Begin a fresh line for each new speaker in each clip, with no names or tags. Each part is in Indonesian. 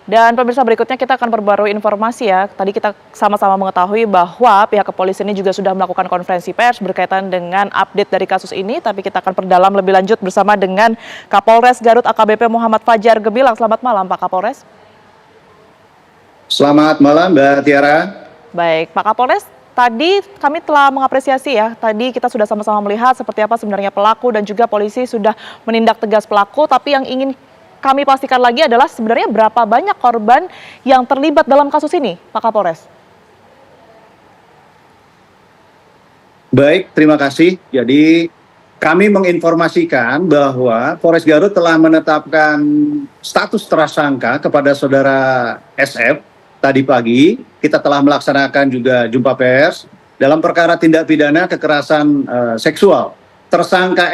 Dan pemirsa berikutnya kita akan perbarui informasi ya. Tadi kita sama-sama mengetahui bahwa pihak kepolisian ini juga sudah melakukan konferensi pers berkaitan dengan update dari kasus ini. Tapi kita akan perdalam lebih lanjut bersama dengan Kapolres Garut AKBP Muhammad Fajar Gemilang. Selamat malam Pak Kapolres.
Selamat malam Mbak Tiara.
Baik Pak Kapolres, tadi kami telah mengapresiasi ya. Tadi kita sudah sama-sama melihat seperti apa sebenarnya pelaku dan juga polisi sudah menindak tegas pelaku. Tapi yang ingin kami pastikan lagi adalah sebenarnya berapa banyak korban yang terlibat dalam kasus ini, Pak Kapolres?
Baik, terima kasih. Jadi kami menginformasikan bahwa Polres Garut telah menetapkan status tersangka kepada saudara SF tadi pagi. Kita telah melaksanakan juga jumpa pers dalam perkara tindak pidana kekerasan seksual. Tersangka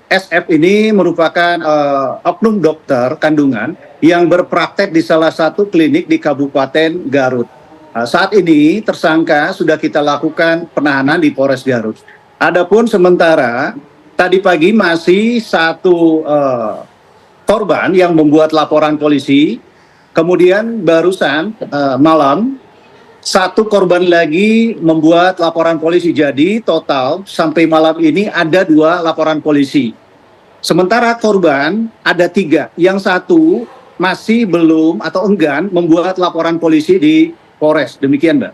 SF ini merupakan oknum dokter kandungan yang berpraktek di salah satu klinik di Kabupaten Garut. Saat ini tersangka sudah kita lakukan penahanan di Polres Garut. Adapun sementara tadi pagi masih satu korban yang membuat laporan polisi. Kemudian barusan malam satu korban lagi membuat laporan polisi. Jadi total sampai malam ini ada 2 laporan polisi. Sementara korban ada 3. Yang satu masih belum atau enggan membuat laporan polisi di Polres. Demikian Mbak.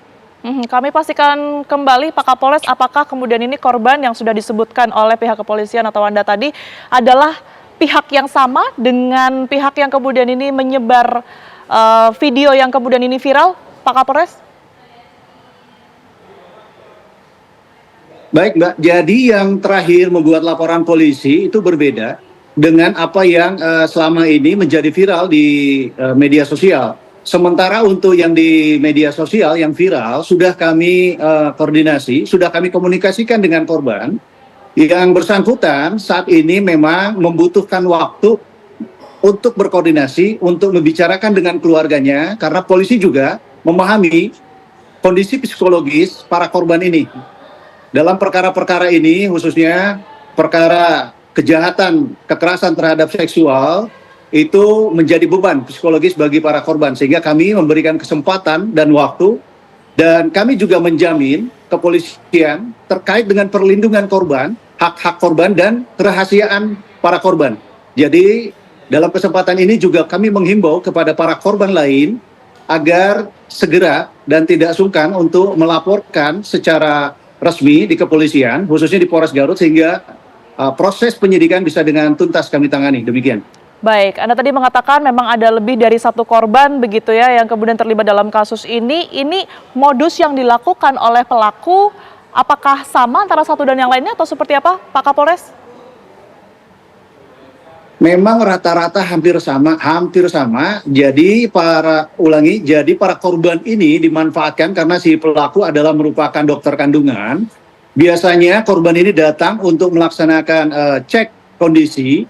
Kami pastikan kembali Pak Kapolres, apakah kemudian ini korban yang sudah disebutkan oleh pihak kepolisian atau Anda tadi adalah pihak yang sama dengan pihak yang kemudian ini menyebar video yang kemudian ini viral, Pak Kapolres?
Baik Mbak, jadi yang terakhir membuat laporan polisi itu berbeda dengan apa yang selama ini menjadi viral di media sosial. Sementara untuk yang di media sosial yang viral sudah kami koordinasi, sudah kami komunikasikan dengan korban. Yang bersangkutan saat ini memang membutuhkan waktu untuk berkoordinasi, untuk membicarakan dengan keluarganya, karena polisi juga memahami kondisi psikologis para korban ini. Dalam perkara-perkara ini, khususnya perkara kejahatan, kekerasan terhadap seksual, itu menjadi beban psikologis bagi para korban. Sehingga kami memberikan kesempatan dan waktu, dan kami juga menjamin kepolisian terkait dengan perlindungan korban, hak-hak korban, dan kerahasiaan para korban. Jadi, dalam kesempatan ini juga kami menghimbau kepada para korban lain agar segera dan tidak sungkan untuk melaporkan secara resmi di kepolisian, khususnya di Polres Garut, sehingga proses penyidikan bisa dengan tuntas kami tangani. Demikian.
Baik, Anda tadi mengatakan memang ada lebih dari 1 korban begitu ya yang kemudian terlibat dalam kasus ini. Ini modus yang dilakukan oleh pelaku, apakah sama antara satu dan yang lainnya atau seperti apa, Pak Kapolres?
Memang rata-rata hampir sama. Jadi para korban ini dimanfaatkan karena si pelaku adalah merupakan dokter kandungan. Biasanya korban ini datang untuk melaksanakan cek kondisi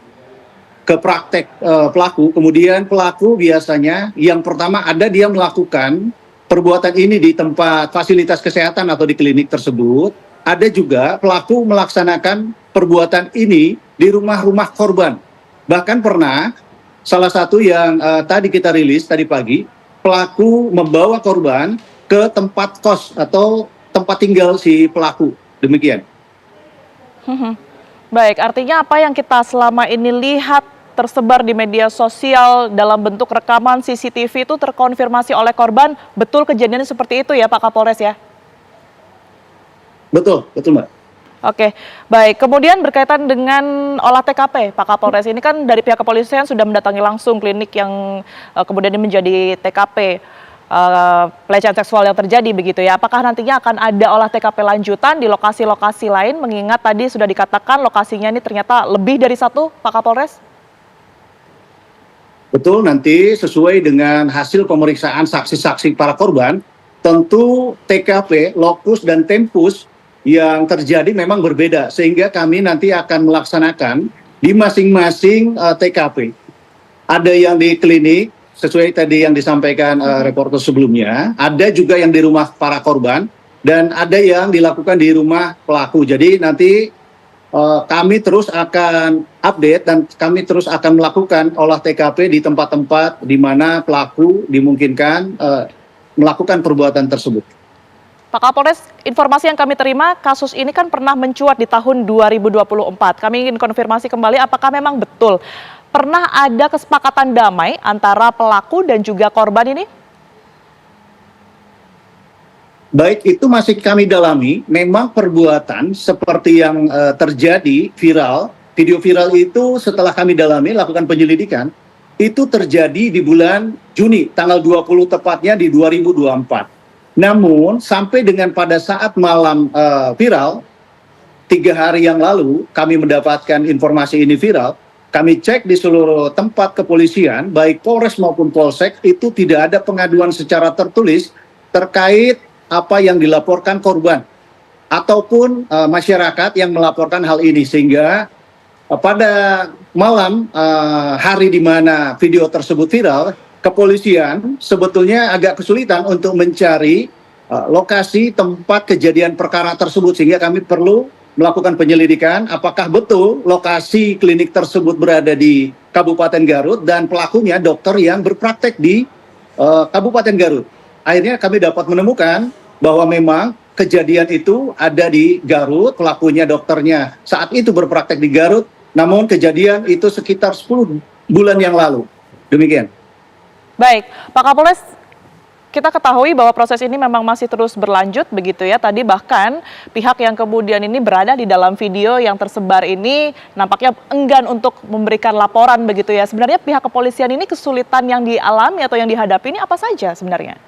ke praktek pelaku. Kemudian pelaku biasanya yang pertama ada dia melakukan perbuatan ini di tempat fasilitas kesehatan atau di klinik tersebut. Ada juga pelaku melaksanakan perbuatan ini di rumah-rumah korban. Bahkan pernah salah satu yang tadi kita rilis tadi pagi, pelaku membawa korban ke tempat kos atau tempat tinggal si pelaku. Demikian.
Baik, artinya apa yang kita selama ini lihat tersebar di media sosial dalam bentuk rekaman CCTV itu terkonfirmasi oleh korban, betul kejadiannya seperti itu ya Pak Kapolres ya?
Betul Mbak.
Oke, baik. Kemudian berkaitan dengan olah TKP, Pak Kapolres, ini kan dari pihak kepolisian sudah mendatangi langsung klinik yang kemudian ini menjadi TKP pelecehan seksual yang terjadi begitu ya. Apakah nantinya akan ada olah TKP lanjutan di lokasi-lokasi lain, mengingat tadi sudah dikatakan lokasinya ini ternyata lebih dari 1, Pak Kapolres?
Betul, nanti sesuai dengan hasil pemeriksaan saksi-saksi para korban, tentu TKP, lokus, dan tempus yang terjadi memang berbeda, sehingga kami nanti akan melaksanakan di masing-masing TKP. Ada yang di klinik, sesuai tadi yang disampaikan reporter sebelumnya, ada juga yang di rumah para korban, dan ada yang dilakukan di rumah pelaku. Jadi nanti kami terus akan update dan kami terus akan melakukan olah TKP di tempat-tempat di mana pelaku dimungkinkan melakukan perbuatan tersebut.
Pak Kapolres, informasi yang kami terima, kasus ini kan pernah mencuat di tahun 2024. Kami ingin konfirmasi kembali apakah memang betul pernah ada kesepakatan damai antara pelaku dan juga korban ini?
Baik, itu masih kami dalami. Memang perbuatan seperti yang terjadi viral, video viral itu setelah kami dalami, lakukan penyelidikan, itu terjadi di bulan Juni, tanggal 20 tepatnya di 2024. Namun sampai dengan pada saat malam viral, 3 hari yang lalu kami mendapatkan informasi ini viral, kami cek di seluruh tempat kepolisian, baik Polres maupun Polsek, itu tidak ada pengaduan secara tertulis terkait apa yang dilaporkan korban ataupun masyarakat yang melaporkan hal ini, sehingga pada malam hari di mana video tersebut viral, kepolisian sebetulnya agak kesulitan untuk mencari lokasi tempat kejadian perkara tersebut, sehingga kami perlu melakukan penyelidikan apakah betul lokasi klinik tersebut berada di Kabupaten Garut dan pelakunya dokter yang berpraktek di Kabupaten Garut. Akhirnya kami dapat menemukan bahwa memang kejadian itu ada di Garut, pelakunya dokternya saat itu berpraktek di Garut, namun kejadian itu sekitar 10 bulan yang lalu. Demikian.
Baik, Pak Kapolres, kita ketahui bahwa proses ini memang masih terus berlanjut begitu ya. Tadi bahkan pihak yang kemudian ini berada di dalam video yang tersebar ini nampaknya enggan untuk memberikan laporan begitu ya. Sebenarnya pihak kepolisian ini kesulitan yang dialami atau yang dihadapi ini apa saja sebenarnya?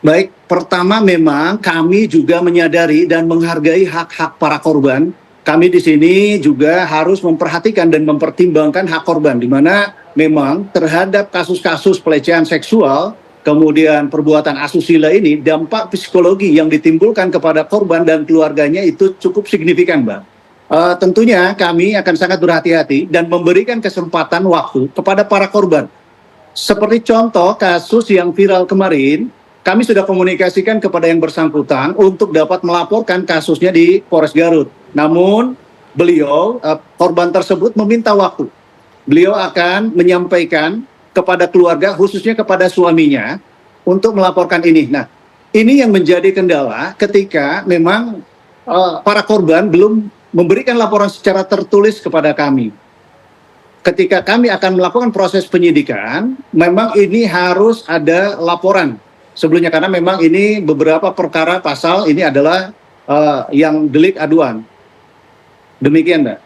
Baik, pertama memang kami juga menyadari dan menghargai hak-hak para korban. Kami di sini juga harus memperhatikan dan mempertimbangkan hak korban, di mana memang terhadap kasus-kasus pelecehan seksual, kemudian perbuatan asusila ini, dampak psikologi yang ditimbulkan kepada korban dan keluarganya itu cukup signifikan, Mbak. Tentunya kami akan sangat berhati-hati dan memberikan kesempatan waktu kepada para korban. Seperti contoh kasus yang viral kemarin, kami sudah komunikasikan kepada yang bersangkutan untuk dapat melaporkan kasusnya di Polres Garut. Namun beliau, korban tersebut meminta waktu. Beliau akan menyampaikan kepada keluarga, khususnya kepada suaminya, untuk melaporkan ini. Nah, ini yang menjadi kendala ketika memang para korban belum memberikan laporan secara tertulis kepada kami. Ketika kami akan melakukan proses penyidikan, memang ini harus ada laporan sebelumnya, karena memang ini beberapa perkara pasal ini adalah yang delik aduan. Demikian, Mbak.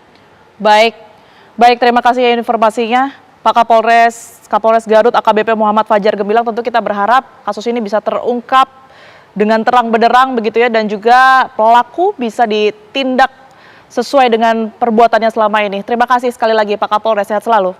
Baik, terima kasih ya informasinya, Pak Kapolres Garut AKBP Muhammad Fajar Gemilang. Tentu kita berharap kasus ini bisa terungkap dengan terang benderang begitu ya, dan juga pelaku bisa ditindak sesuai dengan perbuatannya selama ini. Terima kasih sekali lagi Pak Kapolres, sehat selalu.